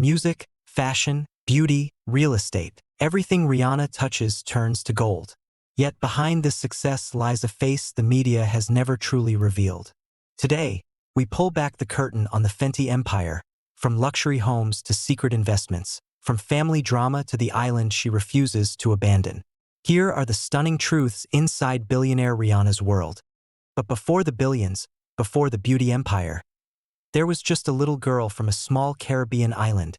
Music, fashion, beauty, real estate. Everything Rihanna touches turns to gold. Yet behind this success lies a face the media has never truly revealed. Today, we pull back the curtain on the Fenty empire, from luxury homes to secret investments, from family drama to the island she refuses to abandon. Here are the stunning truths inside billionaire Rihanna's world. But before the billions, before the beauty empire, there was just a little girl from a small Caribbean island,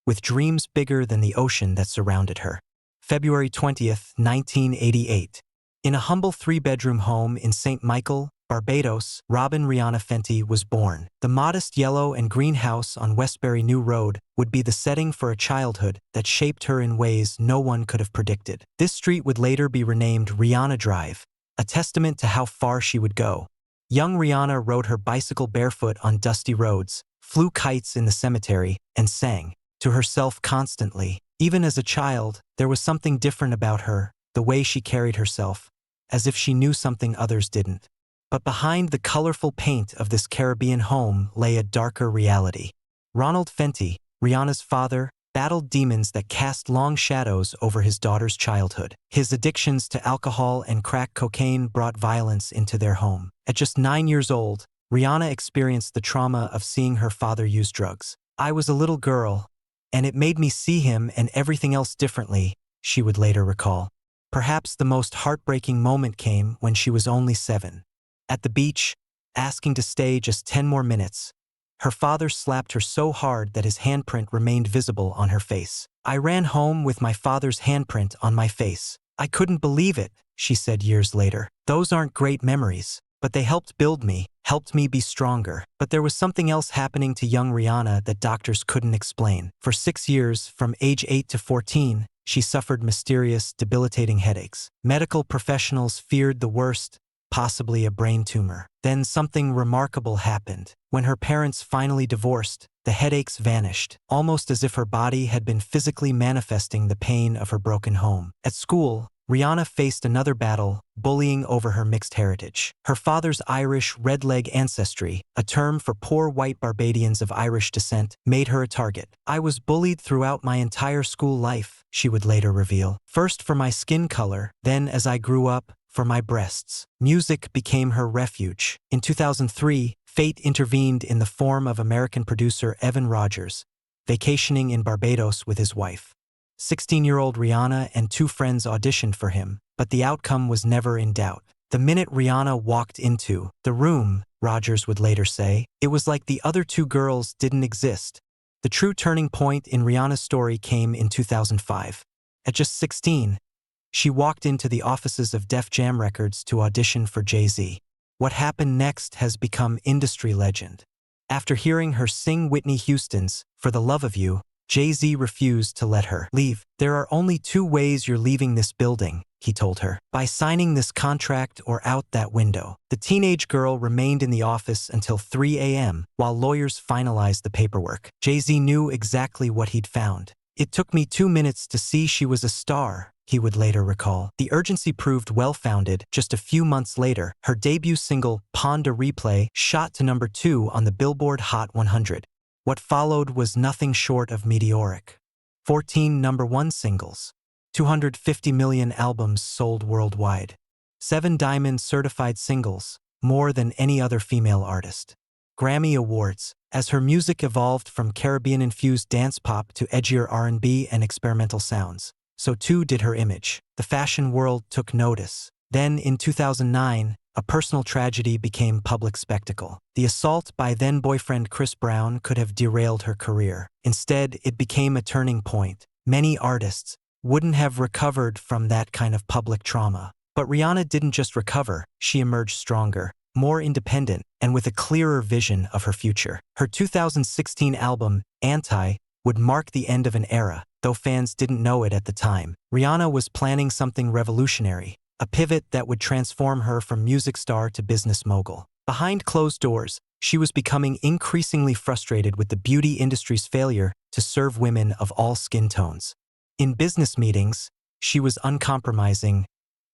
with dreams bigger than the ocean that surrounded her. February 20th, 1988. In a humble three-bedroom home in St. Michael, Barbados, Robin Rihanna Fenty was born. The modest yellow and green house on Westbury New Road would be the setting for a childhood that shaped her in ways no one could have predicted. This street would later be renamed Rihanna Drive, a testament to how far she would go. Young Rihanna rode her bicycle barefoot on dusty roads, flew kites in the cemetery, and sang to herself constantly. Even as a child, there was something different about her, the way she carried herself, as if she knew something others didn't. But behind the colorful paint of this Caribbean home lay a darker reality. Ronald Fenty, Rihanna's father, battled demons that cast long shadows over his daughter's childhood. His addictions to alcohol and crack cocaine brought violence into their home. At just 9 years old, Rihanna experienced the trauma of seeing her father use drugs. "I was a little girl, and it made me see him and everything else differently," she would later recall. Perhaps the most heartbreaking moment came when she was only 7. At the beach, asking to stay just 10 more minutes, her father slapped her so hard that his handprint remained visible on her face. "I ran home with my father's handprint on my face. I couldn't believe it," she said years later. "Those aren't great memories, but they helped build me, helped me be stronger." But there was something else happening to young Rihanna that doctors couldn't explain. For 6 years, from age 8 to 14, she suffered mysterious, debilitating headaches. Medical professionals feared the worst, possibly a brain tumor. Then something remarkable happened. When her parents finally divorced, the headaches vanished, almost as if her body had been physically manifesting the pain of her broken home. At school, Rihanna faced another battle, bullying over her mixed heritage. Her father's Irish red-leg ancestry, a term for poor white Barbadians of Irish descent, made her a target. "I was bullied throughout my entire school life," she would later reveal. "First for my skin color, then as I grew up, for my breasts." Music became her refuge. In 2003, fate intervened in the form of American producer Evan Rogers, vacationing in Barbados with his wife. 16-year-old Rihanna and 2 friends auditioned for him, but the outcome was never in doubt. "The minute Rihanna walked into the room," Rogers would later say, "it was like the other 2 girls didn't exist." The true turning point in Rihanna's story came in 2005. At just 16, she walked into the offices of Def Jam Records to audition for Jay-Z. What happened next has become industry legend. After hearing her sing Whitney Houston's "For the Love of You," Jay-Z refused to let her leave. "There are only 2 ways you're leaving this building," he told her. "By signing this contract or out that window." The teenage girl remained in the office until 3 a.m. while lawyers finalized the paperwork. Jay-Z knew exactly what he'd found. "It took me 2 minutes to see she was a star," he would later recall. The urgency proved well-founded. Just a few months later, her debut single, Pon de Replay, shot to number 2 on the Billboard Hot 100. What followed was nothing short of meteoric. 14 number-1 singles, 250 million albums sold worldwide, 7 diamond certified singles, more than any other female artist. Grammy Awards. As her music evolved from Caribbean-infused dance pop to edgier R&B and experimental sounds, so too did her image. The fashion world took notice. Then, in 2009, a personal tragedy became public spectacle. The assault by then-boyfriend Chris Brown could have derailed her career. Instead, it became a turning point. Many artists wouldn't have recovered from that kind of public trauma. But Rihanna didn't just recover, she emerged stronger, more independent, and with a clearer vision of her future. Her 2016 album, Anti, would mark the end of an era, though fans didn't know it at the time. Rihanna was planning something revolutionary, a pivot that would transform her from music star to business mogul. Behind closed doors, she was becoming increasingly frustrated with the beauty industry's failure to serve women of all skin tones. In business meetings, she was uncompromising.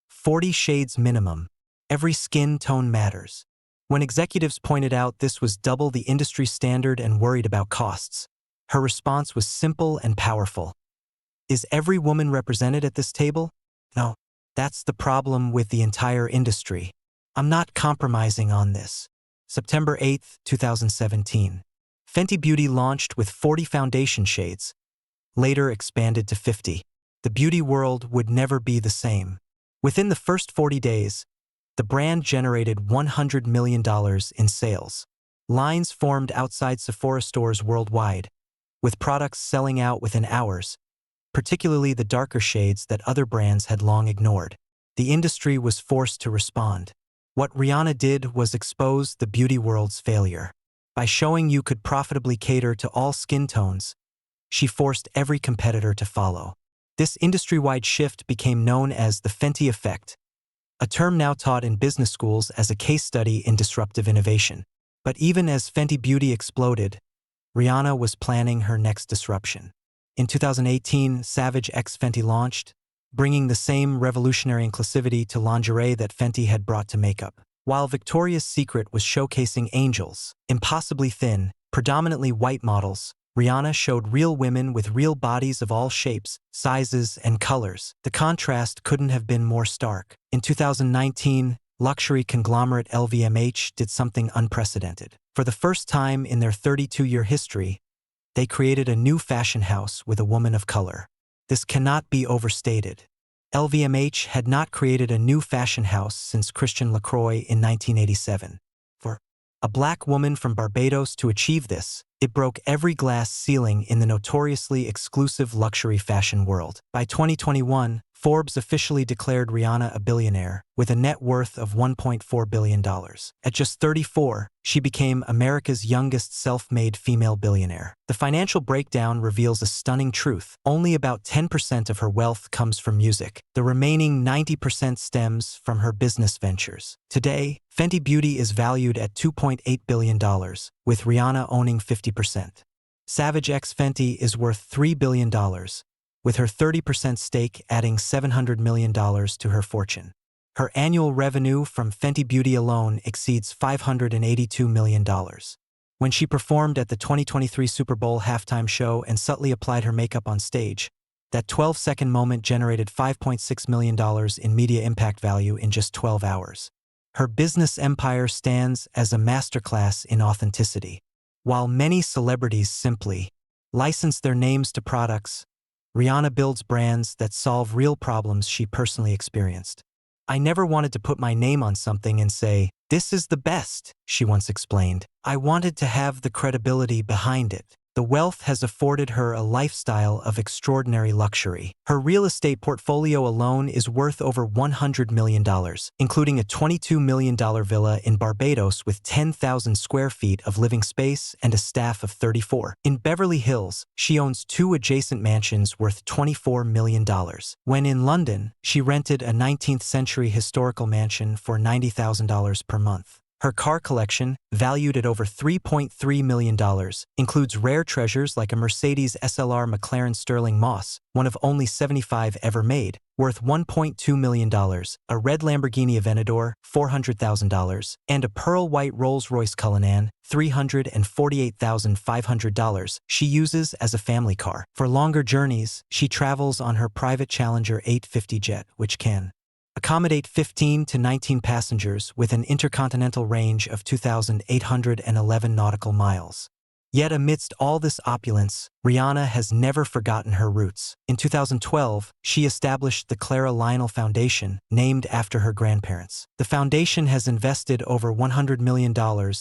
40 shades minimum. Every skin tone matters. When executives pointed out this was double the industry standard and worried about costs, Her response was simple and powerful. Is every woman represented at this table? No. That's the problem with the entire industry. I'm not compromising on this. September 8, 2017. Fenty Beauty launched with 40 foundation shades, later expanded to 50. The beauty world would never be the same. Within the first 40 days, the brand generated $100 million in sales. Lines formed outside Sephora stores worldwide, with products selling out within hours, particularly the darker shades that other brands had long ignored. The industry was forced to respond. What Rihanna did was expose the beauty world's failure. By showing you could profitably cater to all skin tones, she forced every competitor to follow. This industry-wide shift became known as the Fenty effect, a term now taught in business schools as a case study in disruptive innovation. But even as Fenty Beauty exploded, Rihanna was planning her next disruption. In 2018, Savage X Fenty launched, bringing the same revolutionary inclusivity to lingerie that Fenty had brought to makeup. While Victoria's Secret was showcasing angels, impossibly thin, predominantly white models, Rihanna showed real women with real bodies of all shapes, sizes, and colors. The contrast couldn't have been more stark. In 2019, luxury conglomerate LVMH did something unprecedented. For the first time in their 32-year history, they created a new fashion house with a woman of color. This cannot be overstated. LVMH had not created a new fashion house since Christian Lacroix in 1987. For a black woman from Barbados to achieve this, it broke every glass ceiling in the notoriously exclusive luxury fashion world. By 2021, Forbes officially declared Rihanna a billionaire, with a net worth of $1.4 billion. At just 34, she became America's youngest self-made female billionaire. The financial breakdown reveals a stunning truth. Only about 10% of her wealth comes from music. The remaining 90% stems from her business ventures. Today, Fenty Beauty is valued at $2.8 billion, with Rihanna owning 50%. Savage X Fenty is worth $3 billion, with her 30% stake adding $700 million to her fortune. Her annual revenue from Fenty Beauty alone exceeds $582 million. When she performed at the 2023 Super Bowl halftime show and subtly applied her makeup on stage, that 12-second moment generated $5.6 million in media impact value in just 12 hours. Her business empire stands as a masterclass in authenticity. While many celebrities simply license their names to products, Rihanna builds brands that solve real problems she personally experienced. I never wanted to put my name on something and say, "This is the best," she once explained. I wanted to have the credibility behind it. The wealth has afforded her a lifestyle of extraordinary luxury. Her real estate portfolio alone is worth over $100 million, including a $22 million villa in Barbados with 10,000 square feet of living space and a staff of 34. In Beverly Hills, she owns 2 adjacent mansions worth $24 million. When in London, she rented a 19th-century historical mansion for $90,000 per month. Her car collection, valued at over $3.3 million, includes rare treasures like a Mercedes SLR McLaren Sterling Moss, one of only 75 ever made, worth $1.2 million, a red Lamborghini Aventador, $400,000, and a pearl white Rolls-Royce Cullinan, $348,500, she uses as a family car. For longer journeys, she travels on her private Challenger 850 jet, which can accommodate 15 to 19 passengers with an intercontinental range of 2,811 nautical miles. Yet amidst all this opulence, Rihanna has never forgotten her roots. In 2012, she established the Clara Lionel Foundation, named after her grandparents. The foundation has invested over $100 million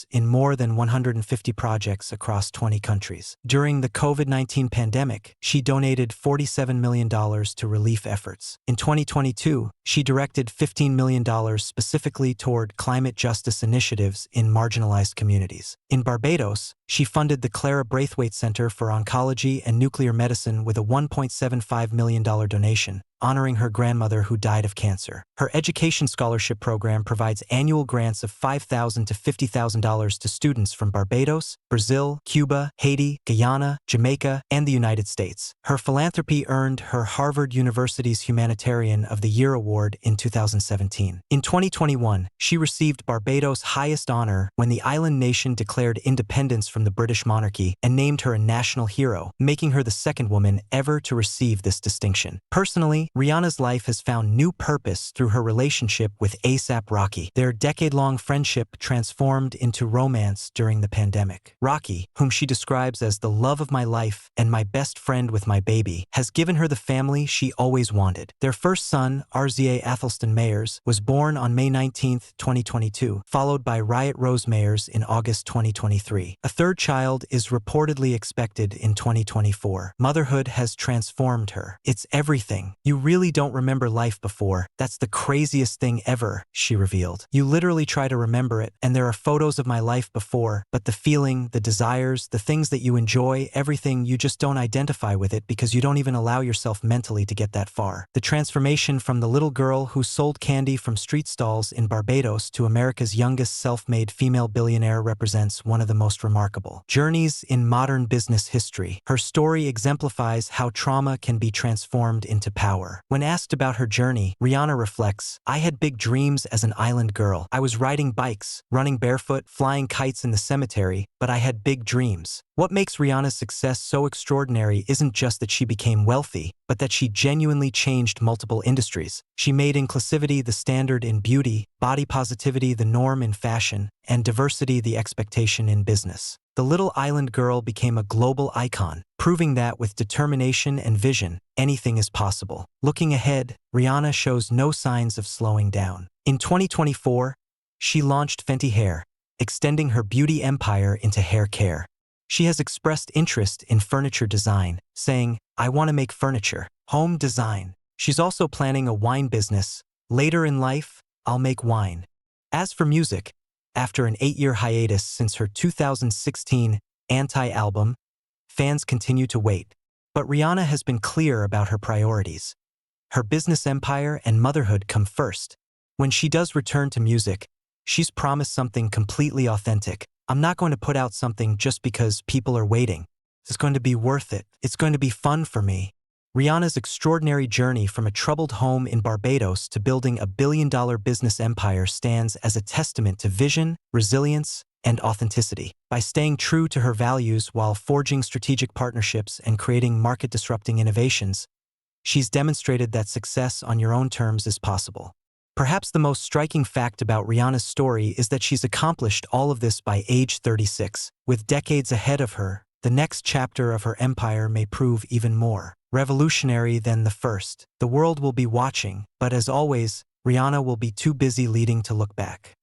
in more than 150 projects across 20 countries. During the COVID-19 pandemic, she donated $47 million to relief efforts. In 2022, she directed $15 million specifically toward climate justice initiatives in marginalized communities. In Barbados, she funded the Clara Braithwaite Center for Oncology and Nuclear Medicine with a $1.75 million donation, honoring her grandmother who died of cancer. Her education scholarship program provides annual grants of $5,000 to $50,000 to students from Barbados, Brazil, Cuba, Haiti, Guyana, Jamaica, and the United States. Her philanthropy earned her Harvard University's Humanitarian of the Year award in 2017. In 2021, she received Barbados' highest honor when the island nation declared independence from the British monarchy and named her a national hero, making her the second woman ever to receive this distinction. Personally, Rihanna's life has found new purpose through her relationship with A$AP Rocky. Their decade-long friendship transformed into romance during the pandemic. Rocky, whom she describes as the love of my life and my best friend with my baby, has given her the family she always wanted. Their first son, Arzia Athelston Mayers, was born on May 19, 2022, followed by Riot Rose Mayers in August 2023. A third child is reportedly expected in 2024. Motherhood has transformed her. It's everything. You really don't remember life before. That's the craziest thing ever, she revealed. You literally try to remember it, and there are photos of my life before, but the feeling, the desires, the things that you enjoy, everything, you just don't identify with it because you don't even allow yourself mentally to get that far. The transformation from the little girl who sold candy from street stalls in Barbados to America's youngest self-made female billionaire represents one of the most remarkable journeys in modern business history. Her story exemplifies how trauma can be transformed into power. When asked about her journey, Rihanna reflects, "I had big dreams as an island girl. I was riding bikes, running barefoot, flying kites in the cemetery, but I had big dreams." What makes Rihanna's success so extraordinary isn't just that she became wealthy, but that she genuinely changed multiple industries. She made inclusivity the standard in beauty, body positivity the norm in fashion, and diversity the expectation in business. The little island girl became a global icon, proving that with determination and vision, anything is possible. Looking ahead, Rihanna shows no signs of slowing down. In 2024, she launched Fenty Hair, extending her beauty empire into hair care. She has expressed interest in furniture design, saying, "I want to make furniture, home design." She's also planning a wine business. "Later in life, I'll make wine." As for music, after an 8-year hiatus since her 2016 Anti album, fans continue to wait. But Rihanna has been clear about her priorities. Her business empire and motherhood come first. When she does return to music, she's promised something completely authentic. "I'm not going to put out something just because people are waiting. It's going to be worth it. It's going to be fun for me." Rihanna's extraordinary journey from a troubled home in Barbados to building a billion-dollar business empire stands as a testament to vision, resilience, and authenticity. By staying true to her values while forging strategic partnerships and creating market-disrupting innovations, she's demonstrated that success on your own terms is possible. Perhaps the most striking fact about Rihanna's story is that she's accomplished all of this by age 36. With decades ahead of her, the next chapter of her empire may prove even more revolutionary than the first. The world will be watching, but as always, Rihanna will be too busy leading to look back.